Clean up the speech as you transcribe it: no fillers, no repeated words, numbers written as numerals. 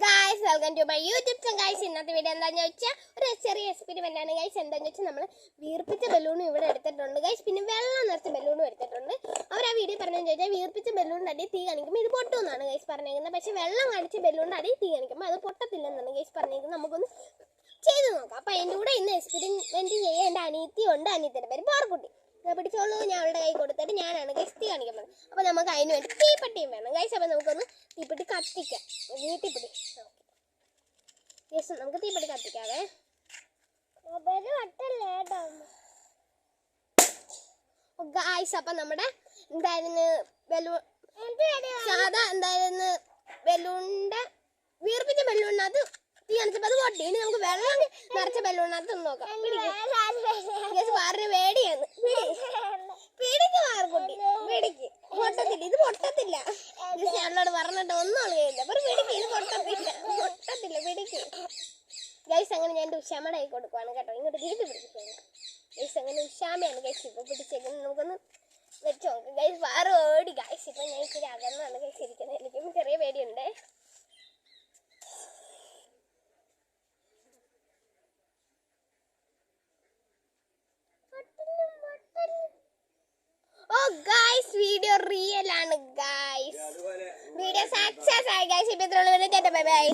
Guys welcome to my YouTube channel. Guys ഇന്നത്തെ video എന്താണെന്ന് വെച്ചാൽ ഒരു ചെറിയ എക്സ്പെരിമെന്റ് ആണ് ഗൈസ്. എന്താണെന്ന് വെച്ചാൽ നമ്മൾ വീർപ്പിച്ച ബലൂണും ഇവിടെ എടുത്തിട്ടുണ്ട് ഗൈസ്, പിന്നെ വെള്ളം നിറച്ച ബലൂണും എടുത്തിട്ടുണ്ട്. അവർ ആ വീഡിയോ പറഞ്ഞതെന്ന് ചോദിച്ചാൽ വീർപ്പിച്ച ബലൂണിൻ്റെ അടിയിൽ തീ കാണിക്കുമ്പോൾ ഇത് പൊട്ടുമെന്നാണ് ഗൈസ് പറഞ്ഞേക്കുന്നത്. പക്ഷേ വെള്ളം കാണിച്ച ബലൂണിൻ്റെ അടിയിൽ തീ കാണിക്കുമ്പോൾ അത് പൊട്ടത്തില്ലെന്നാണ് ഗൈസ് പറഞ്ഞേക്കുന്നത്. നമുക്കൊന്ന് ചെയ്ത് നോക്കാം. അപ്പോൾ അതിൻ്റെ കൂടെ ഇന്ന് എക്സ്പെരിമെന്റ് ചെയ്യാൻ എൻ്റെ അനിയത്തിയുണ്ട്. അനിയത്തിൻ്റെ പേര് പാർക്കുട്ടി. പിടിച്ചോളൂ, ഞാൻ അവളുടെ കൈ കൊടുത്തിട്ട് ഞാനാണ് ഗൈസ് തീ കാണിക്കുന്നത്. അപ്പോൾ നമുക്ക് അതിന് വേണ്ടി തീപ്പെട്ടിയും വേണം ഗൈസ്. അപ്പോൾ നമുക്കൊന്ന് തീപ്പെട്ടി കത്തിക്കാം. തീപ്പെട്ടി യെസ്, നമുക്ക് തീപ്പെട്ടി കത്തിക്കാവേ. ഗൈസ് അപ്പം നമ്മുടെ എന്തായിരുന്നു ബലൂൺ സാധാ എന്തായിരുന്നു ബലൂണിൻ്റെ വീർപ്പിച്ച ബലൂണിനകത്ത് തീ കാണിച്ചപ്പോൾ അത് പൊട്ടി. ഇനി നമുക്ക് വെള്ളം നിറച്ച ബലൂണിനകത്ത് ഒന്ന് നോക്കാം. വേറെ വേടിയാണ് പിടിക്ക് മാർക്കുട്ടി, പിടിക്ക്. പൊട്ടത്തില്ല, ഇത് പൊട്ടത്തില്ല. ഞങ്ങളോട് പറഞ്ഞിട്ട് ഒന്നും അറിയില്ല. അപ്പൊ പിടിക്ക്, ഇത് പൊട്ടത്തില്ല പിടിക്ക് ഗൈസ്. അങ്ങനെ ഞാൻ ഉഷാമയുടെ കൈ കൊടുക്കുവാണ് കേട്ടോ. ഇങ്ങോട്ട് വീട്ടിൽ പിടിപ്പിച്ചു ഗൈസ്. അങ്ങനെ ഉഷാമയാണ് ഗൈസ് ഇപ്പൊ പിടിച്ചേക്കുന്നത്. നമുക്കൊന്ന് വെച്ച് നോക്കാം ഗൈസ്. വേറെ ഓടി ഗൈസ്. ഇപ്പൊ ഞാൻ ഇച്ചിരി അകന്നാണ് ഗൈസ് ഇരിക്കുന്നത്. എനിക്കും ചെറിയ പേടിയുണ്ട്. ഓ ഗൈസ്, വീഡിയോ റിയൽ ആണ് ഗൈസ്. വീഡിയോ സക്സസ് ആയി ഗൈസ്. ഇപ്പൊ ഇത്രയുള്ള ബൈ ബൈ.